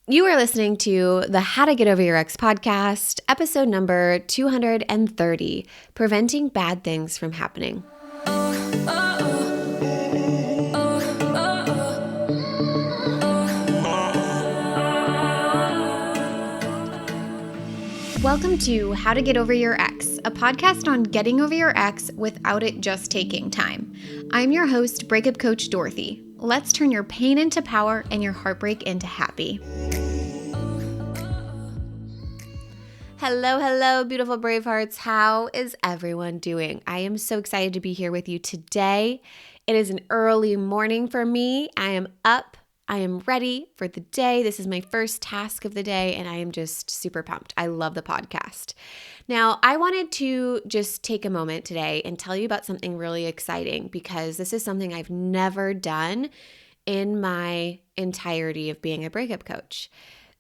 You are listening to the How to Get Over Your Ex podcast, episode number 230, Preventing Bad Things from Happening. Welcome to How to Get Over Your Ex, a podcast on getting over your ex without it just taking time. I'm your host, breakup coach Dorothy. Let's turn your pain into power and your heartbreak into happy. Hello, beautiful brave hearts. How is everyone doing? I am so excited to be here with you today. It is an early morning for me. I am up. I am ready for the day. This is my first task of the day, and I am just super pumped. I love the podcast. Now, I wanted to just take a moment today and tell you about something really exciting because this is something I've never done in my entirety of being a breakup coach.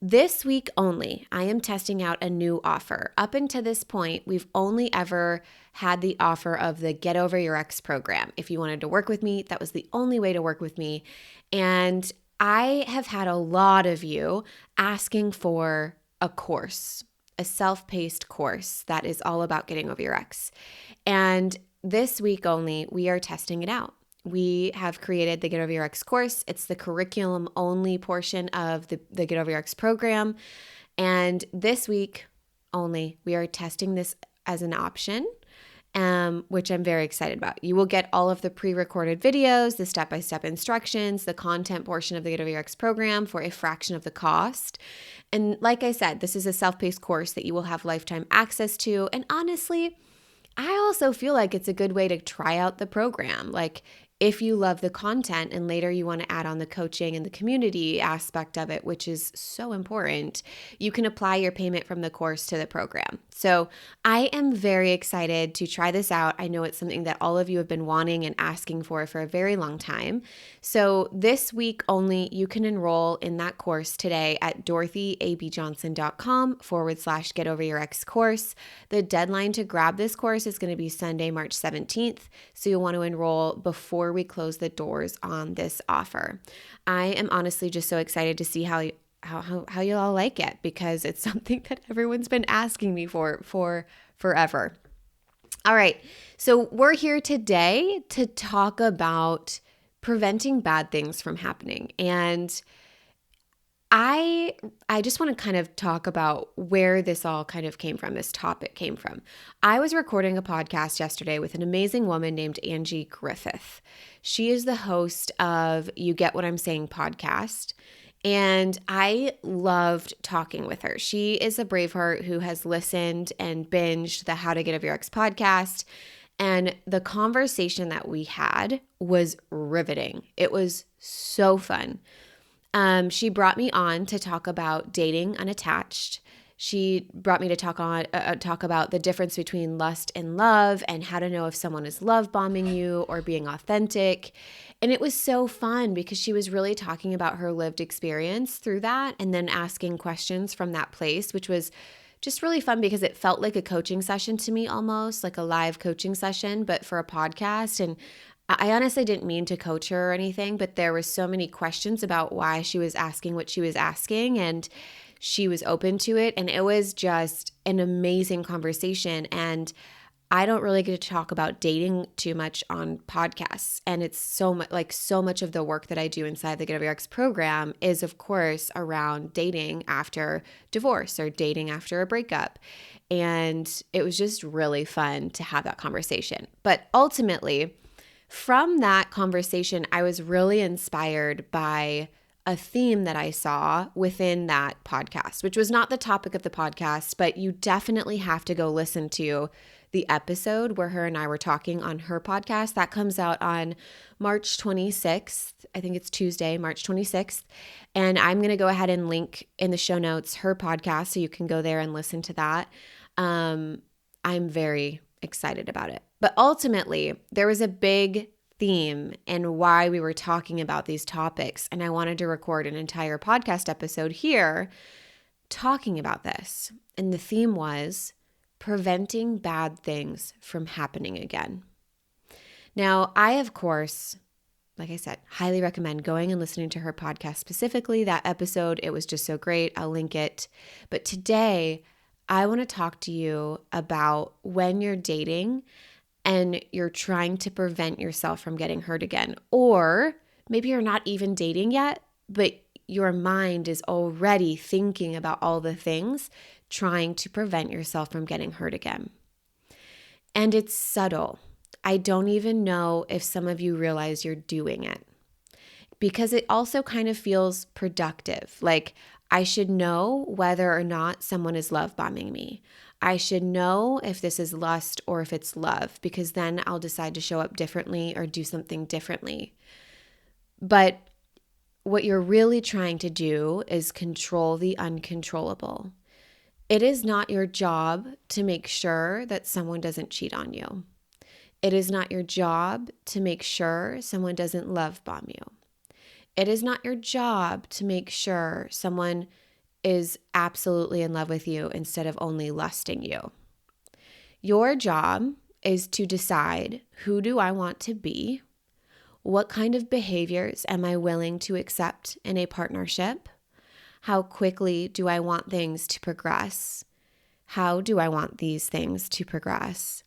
This week only, I am testing out a new offer. Up until this point, we've only ever had the offer of the Get Over Your Ex program. If you wanted to work with me, that was the only way to work with me. And I have had a lot of you asking for a course, a self-paced course that is all about getting over your ex. And this week only, we are testing it out. We have created the Get Over Your Ex course. It's the curriculum only portion of the Get Over Your Ex program. And this week only, we are testing this as an option, which I'm very excited about. You will get all of the pre-recorded videos, the step-by-step instructions, the content portion of the Get Over Your Ex program for a fraction of the cost. And like I said, this is a self-paced course that you will have lifetime access to. And honestly, I also feel like it's a good way to try out the program. Like if you love the content and later you want to add on the coaching and the community aspect of it, which is so important, you can apply your payment from the course to the program. So I am very excited to try this out. I know it's something that all of you have been wanting and asking for a very long time. So this week only, you can enroll in that course today at dorothyabjohnson.com/Get Over Your Ex course. The deadline to grab this course is going to be Sunday, March 17th. So you'll want to enroll before we close the doors on this offer. I am honestly just so excited to see how you all like it because it's something that everyone's been asking me for forever. All right, so we're here today to talk about preventing bad things from happening. And I just want to kind of talk about where this all kind of came from, this topic came from. I was recording a podcast yesterday with an amazing woman named Angie Griffith. She is the host of You Get What I'm Saying podcast, and I loved talking with her. She is a braveheart who has listened and binged the How to Get Over Your Ex podcast, and the conversation that we had was riveting. It was so fun. She brought me on to talk about dating unattached. She brought me to talk about the difference between lust and love and how to know if someone is love bombing you or being authentic. And it was so fun because she was really talking about her lived experience through that and then asking questions from that place, which was just really fun because it felt like a coaching session to me, almost like a live coaching session, but for a podcast. And I honestly didn't mean to coach her or anything, but there were so many questions about why she was asking what she was asking, and she was open to it. And it was just an amazing conversation. And I don't really get to talk about dating too much on podcasts. And it's so much of the work that I do inside the Get Over Your Ex program is, of course, around dating after divorce or dating after a breakup. And it was just really fun to have that conversation. But ultimately, from that conversation, I was really inspired by a theme that I saw within that podcast, which was not the topic of the podcast, but you definitely have to go listen to the episode where her and I were talking on her podcast. That comes out on March 26th. I think it's Tuesday, March 26th. And I'm going to go ahead and link in the show notes her podcast so you can go there and listen to that. I'm very excited about it. But ultimately, there was a big theme in why we were talking about these topics, and I wanted to record an entire podcast episode here talking about this. And the theme was preventing bad things from happening again. Now, I, of course, like I said, highly recommend going and listening to her podcast specifically. That episode, it was just so great. I'll link it. But today, I want to talk to you about when you're dating and you're trying to prevent yourself from getting hurt again. Or maybe you're not even dating yet, but your mind is already thinking about all the things trying to prevent yourself from getting hurt again. And it's subtle. I don't even know if some of you realize you're doing it, because it also kind of feels productive. Like, I should know whether or not someone is love bombing me. I should know if this is lust or if it's love, because then I'll decide to show up differently or do something differently. But what you're really trying to do is control the uncontrollable. It is not your job to make sure that someone doesn't cheat on you. It is not your job to make sure someone doesn't love bomb you. It is not your job to make sure someone is absolutely in love with you instead of only lusting you. Your job is to decide, who do I want to be? What kind of behaviors am I willing to accept in a partnership? How quickly do I want things to progress? How do I want these things to progress?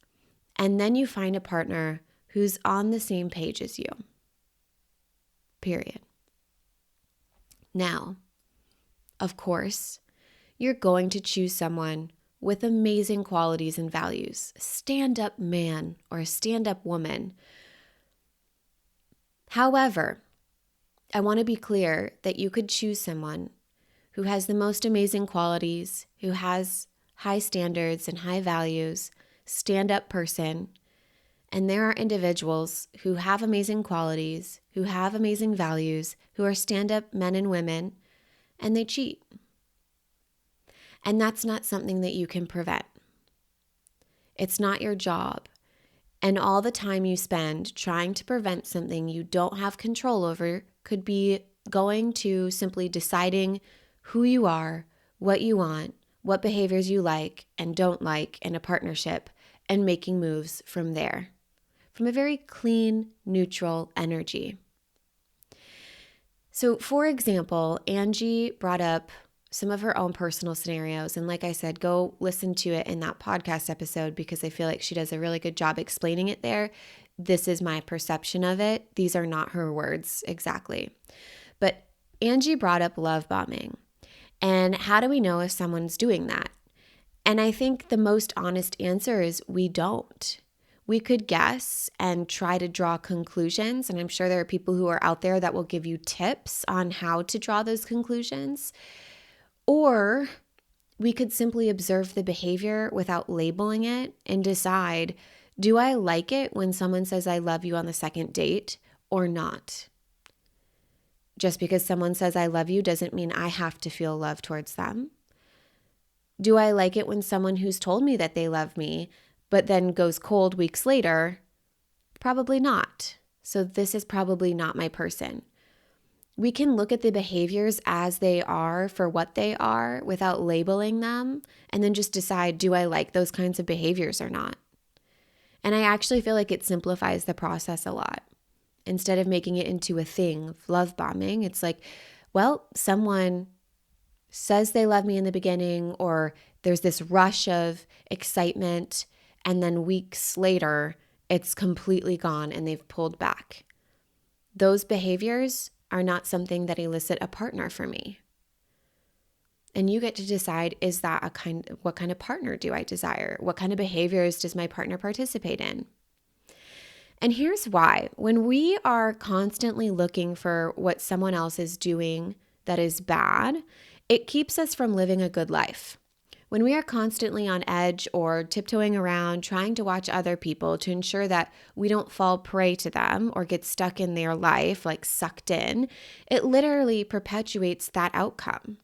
And then you find a partner who's on the same page as you. Period. Now, of course, you're going to choose someone with amazing qualities and values, a stand-up man or a stand-up woman. However, I want to be clear that you could choose someone who has the most amazing qualities, who has high standards and high values, stand-up person. And there are individuals who have amazing qualities, who have amazing values, who are stand-up men and women, and they cheat. And that's not something that you can prevent. It's not your job. And all the time you spend trying to prevent something you don't have control over could be going to simply deciding who you are, what you want, what behaviors you like and don't like in a partnership, and making moves from there, from a very clean, neutral energy. So, for example, Angie brought up some of her own personal scenarios. And like I said, go listen to it in that podcast episode, because I feel like she does a really good job explaining it there. This is my perception of it. These are not her words exactly. But Angie brought up love bombing. And how do we know if someone's doing that? And I think the most honest answer is we don't. We could guess and try to draw conclusions. And I'm sure there are people who are out there that will give you tips on how to draw those conclusions. Or we could simply observe the behavior without labeling it and decide, do I like it when someone says I love you on the second date or not? Just because someone says I love you doesn't mean I have to feel love towards them. Do I like it when someone who's told me that they love me but then goes cold weeks later? Probably not. So this is probably not my person. We can look at the behaviors as they are for what they are without labeling them, and then just decide, do I like those kinds of behaviors or not? And I actually feel like it simplifies the process a lot. Instead of making it into a thing of love bombing, it's like, well, someone says they love me in the beginning, or there's this rush of excitement, and then weeks later, it's completely gone and they've pulled back. Those behaviors are not something that elicit a partner for me. And you get to decide, is that what kind of partner do I desire? What kind of behaviors does my partner participate in? And here's why. When we are constantly looking for what someone else is doing that is bad, it keeps us from living a good life. When we are constantly on edge or tiptoeing around trying to watch other people to ensure that we don't fall prey to them or get stuck in their life, like sucked in, it literally perpetuates that outcome.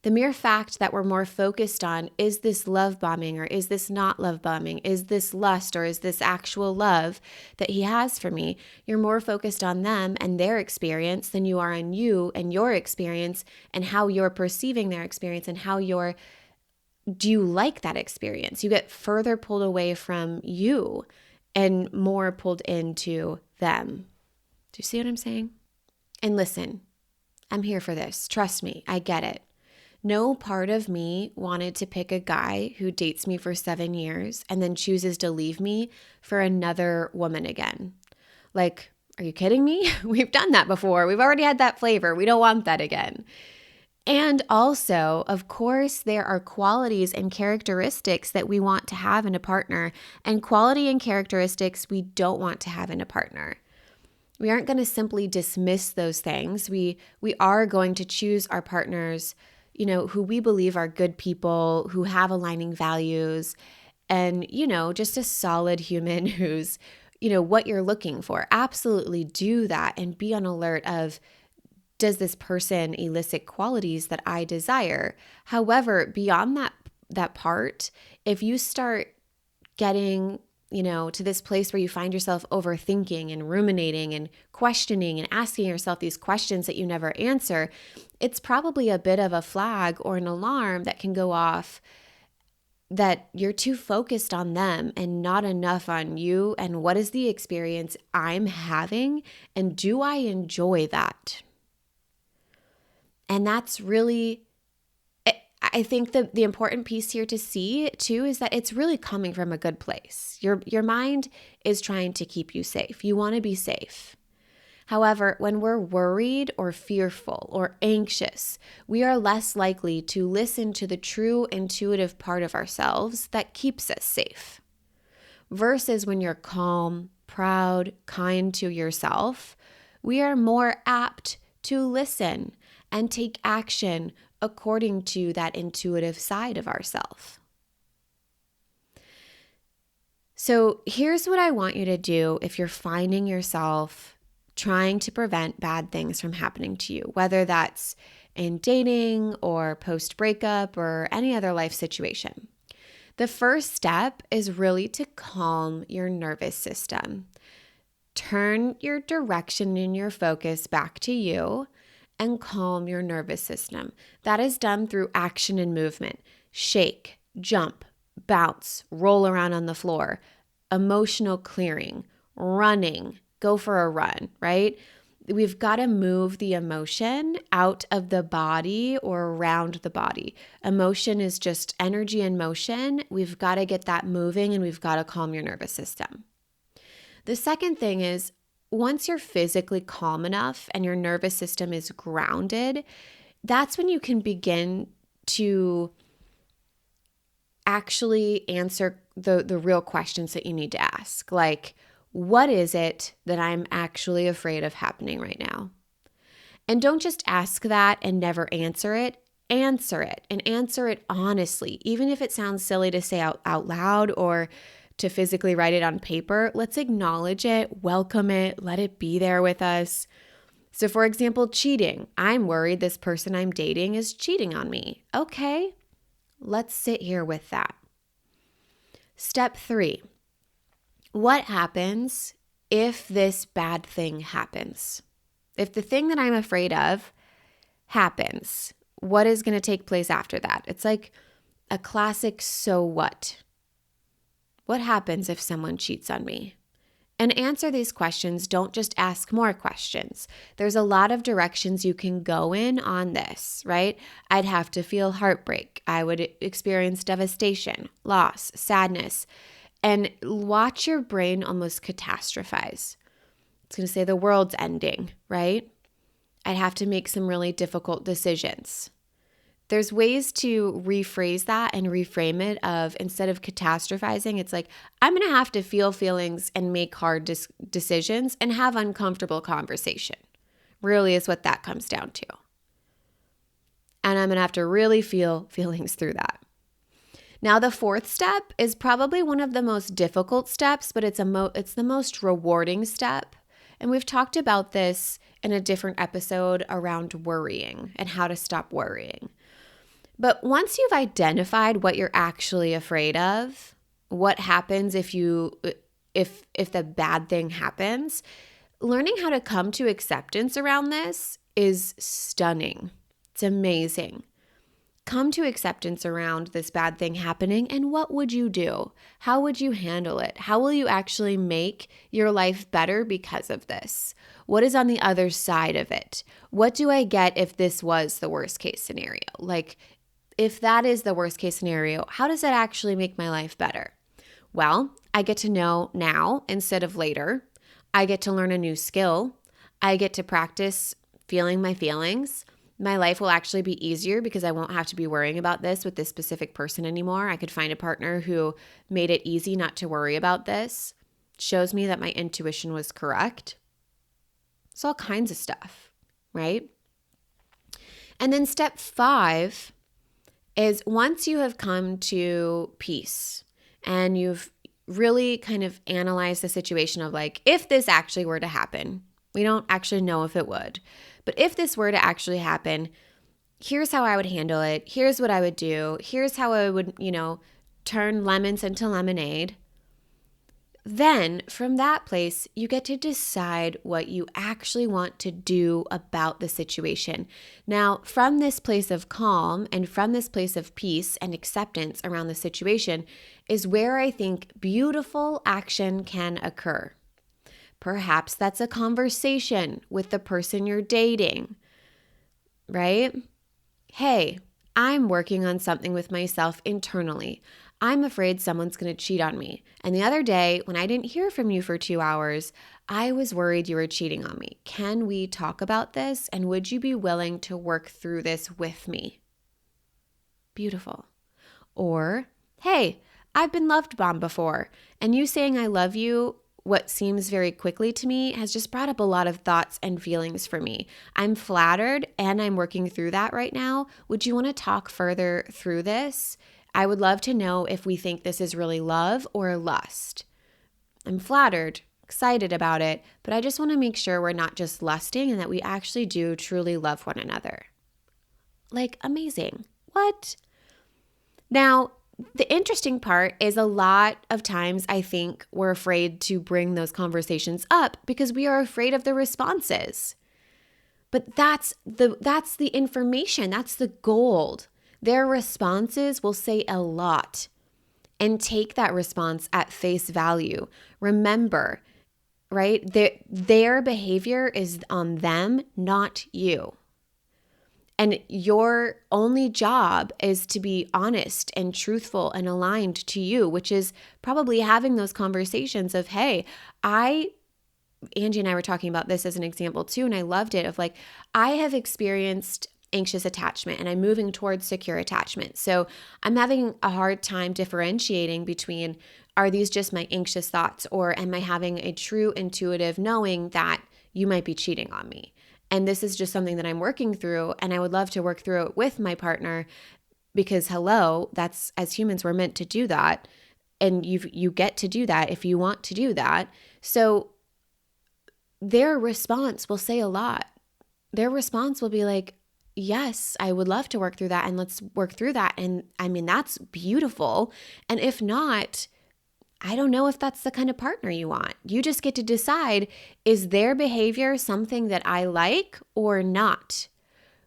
The mere fact that we're more focused on, is this love bombing or is this not love bombing? Is this lust or is this actual love that he has for me? You're more focused on them and their experience than you are on you and your experience and how you're perceiving their experience and how do you like that experience? You get further pulled away from you and more pulled into them. Do you see what I'm saying? And listen, I'm here for this. Trust me, I get it. No part of me wanted to pick a guy who dates me for 7 years and then chooses to leave me for another woman again. Like, are you kidding me? We've done that before. We've already had that flavor. We don't want that again. And also, of course, there are qualities and characteristics that we want to have in a partner, and quality and characteristics we don't want to have in a partner. We aren't going to simply dismiss those things. We are going to choose our partners, who we believe are good people, who have aligning values, and, just a solid human who's, what you're looking for. Absolutely do that and be on alert of, does this person elicit qualities that I desire? However, beyond that part, if you start getting, to this place where you find yourself overthinking and ruminating and questioning and asking yourself these questions that you never answer, it's probably a bit of a flag or an alarm that can go off that you're too focused on them and not enough on you and what is the experience I'm having, and do I enjoy that? And that's really, I think the important piece here to see too is that it's really coming from a good place. Your mind is trying to keep you safe. You want to be safe. However, when we're worried or fearful or anxious, we are less likely to listen to the true intuitive part of ourselves that keeps us safe. Versus when you're calm, proud, kind to yourself, we are more apt to listen and take action according to that intuitive side of ourself. So here's what I want you to do if you're finding yourself trying to prevent bad things from happening to you, whether that's in dating or post-breakup or any other life situation. The first step is really to calm your nervous system. Turn your direction and your focus back to you and calm your nervous system. That is done through action and movement. Shake, jump, bounce, roll around on the floor, emotional clearing, running, go for a run, right? We've got to move the emotion out of the body or around the body. Emotion is just energy in motion. We've got to get that moving, and we've got to calm your nervous system. The second thing is, once you're physically calm enough and your nervous system is grounded, that's when you can begin to actually answer the real questions that you need to ask. Like, what is it that I'm actually afraid of happening right now? And don't just ask that and never answer it. Answer it, and answer it honestly. Even if it sounds silly to say out loud or to physically write it on paper, let's acknowledge it, welcome it, let it be there with us. So for example, cheating. I'm worried this person I'm dating is cheating on me. Okay, let's sit here with that. Step 3. What happens if this bad thing happens? If the thing that I'm afraid of happens, what is going to take place after that? It's like a classic so what? What happens if someone cheats on me? And answer these questions. Don't just ask more questions. There's a lot of directions you can go in on this, right? I'd have to feel heartbreak. I would experience devastation, loss, sadness, and watch your brain almost catastrophize. It's going to say the world's ending, right? I'd have to make some really difficult decisions. There's ways to rephrase that and reframe it of, instead of catastrophizing, it's like, I'm going to have to feel feelings and make hard decisions and have uncomfortable conversation. Really is what that comes down to. And I'm going to have to really feel feelings through that. Now, the fourth step is probably one of the most difficult steps, but it's the most rewarding step. And we've talked about this in a different episode around worrying and how to stop worrying. But once you've identified what you're actually afraid of, what happens if the bad thing happens, learning how to come to acceptance around this is stunning. It's amazing. come to acceptance around this bad thing happening, and what would you do? How would you handle it? How will you actually make your life better because of this? What is on the other side of it? What do I get if this was the worst case scenario? Like, if that is the worst case scenario, how does that actually make my life better? Well, I get to know now instead of later. I get to learn a new skill. I get to practice feeling my feelings. My life will actually be easier because I won't have to be worrying about this with this specific person anymore. I could find a partner who made it easy not to worry about this. Shows me that my intuition was correct. It's all kinds of stuff, right? And then step 5 is once you have come to peace and you've really kind of analyzed the situation of like, if this actually were to happen, we don't actually know if it would, but if this were to actually happen, here's how I would handle it. Here's what I would do. Here's how I would, turn lemons into lemonade. Then from that place, you get to decide what you actually want to do about the situation. Now, from this place of calm and from this place of peace and acceptance around the situation is where I think beautiful action can occur. Perhaps that's a conversation with the person you're dating, right? Hey, I'm working on something with myself internally. I'm afraid someone's going to cheat on me. And the other day, when I didn't hear from you for 2 hours, I was worried you were cheating on me. Can we talk about this? And would you be willing to work through this with me? Beautiful. Or, hey, I've been loved bombed before, and you saying I love you, what seems very quickly to me, has just brought up a lot of thoughts and feelings for me. I'm flattered and I'm working through that right now. Would you want to talk further through this? I would love to know if we think this is really love or lust. I'm flattered, excited about it, but I just want to make sure we're not just lusting and that we actually do truly love one another. Like, amazing. What? Now, the interesting part is a lot of times I think we're afraid to bring those conversations up because we are afraid of the responses. But that's the information, that's the gold. Their responses will say a lot, and take that response at face value. Remember, right? Their behavior is on them, not you. And your only job is to be honest and truthful and aligned to you, which is probably having those conversations of, hey, Angie and I were talking about this as an example too, and I loved it, of like, I have experienced anxious attachment and I'm moving towards secure attachment. So I'm having a hard time differentiating between, are these just my anxious thoughts, or am I having a true intuitive knowing that you might be cheating on me? And this is just something that I'm working through, and I would love to work through it with my partner because that's, as humans, we're meant to do that. And you get to do that if you want to do that. So their response will say a lot. Their response will be like, yes, I would love to work through that, and let's work through that. And I mean, that's beautiful. And if not, I don't know if that's the kind of partner you want. You just get to decide, is their behavior something that I like or not?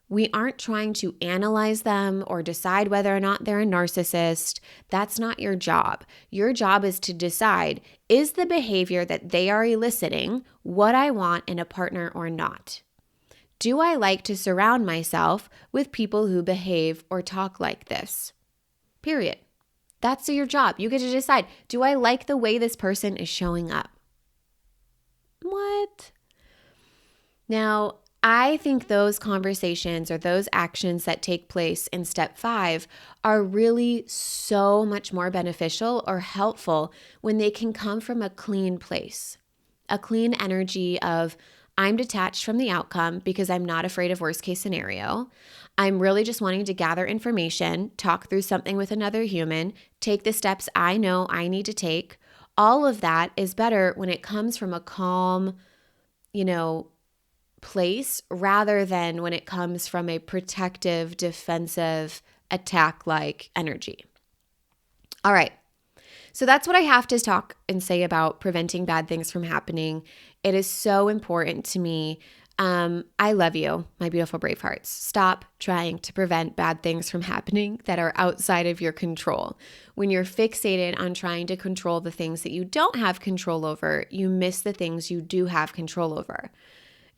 We aren't trying to analyze them or decide whether or not they're a narcissist. That's not your job. Your job is to decide, is the behavior that they are eliciting what I want in a partner or not? Do I like to surround myself with people who behave or talk like this? Period. That's your job. You get to decide, do I like the way this person is showing up? What? Now, I think those conversations or those actions that take place in step 5 are really so much more beneficial or helpful when they can come from a clean place, a clean energy of, I'm detached from the outcome because I'm not afraid of worst case scenario. I'm really just wanting to gather information, talk through something with another human, take the steps I know I need to take. All of that is better when it comes from a calm, place rather than when it comes from a protective, defensive, attack-like energy. All right. So that's what I have to talk and say about preventing bad things from happening. It is so important to me. I love you, my beautiful brave hearts. Stop trying to prevent bad things from happening that are outside of your control. When you're fixated on trying to control the things that you don't have control over, you miss the things you do have control over.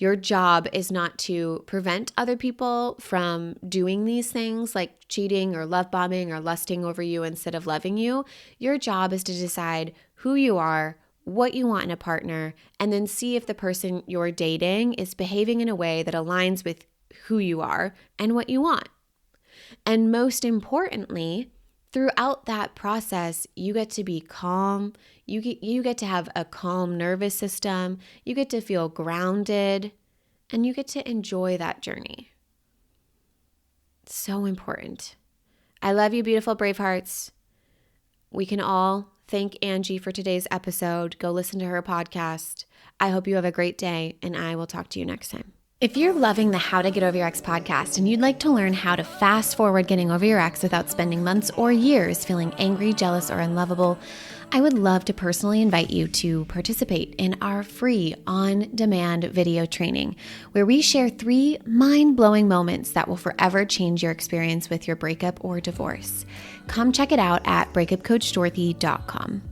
Your job is not to prevent other people from doing these things like cheating or love bombing or lusting over you instead of loving you. Your job is to decide who you are, what you want in a partner, and then see if the person you're dating is behaving in a way that aligns with who you are and what you want. And most importantly, throughout that process, you get to be calm. You get to have a calm nervous system. You get to feel grounded, and you get to enjoy that journey. So important. I love you, beautiful brave hearts. We can all thank Angie for today's episode. Go listen to her podcast. I hope you have a great day, and I will talk to you next time. If you're loving the How to Get Over Your Ex podcast and you'd like to learn how to fast forward getting over your ex without spending months or years feeling angry, jealous, or unlovable, I would love to personally invite you to participate in our free on-demand video training, where we share 3 mind-blowing moments that will forever change your experience with your breakup or divorce. Come check it out at breakupcoachdorothy.com.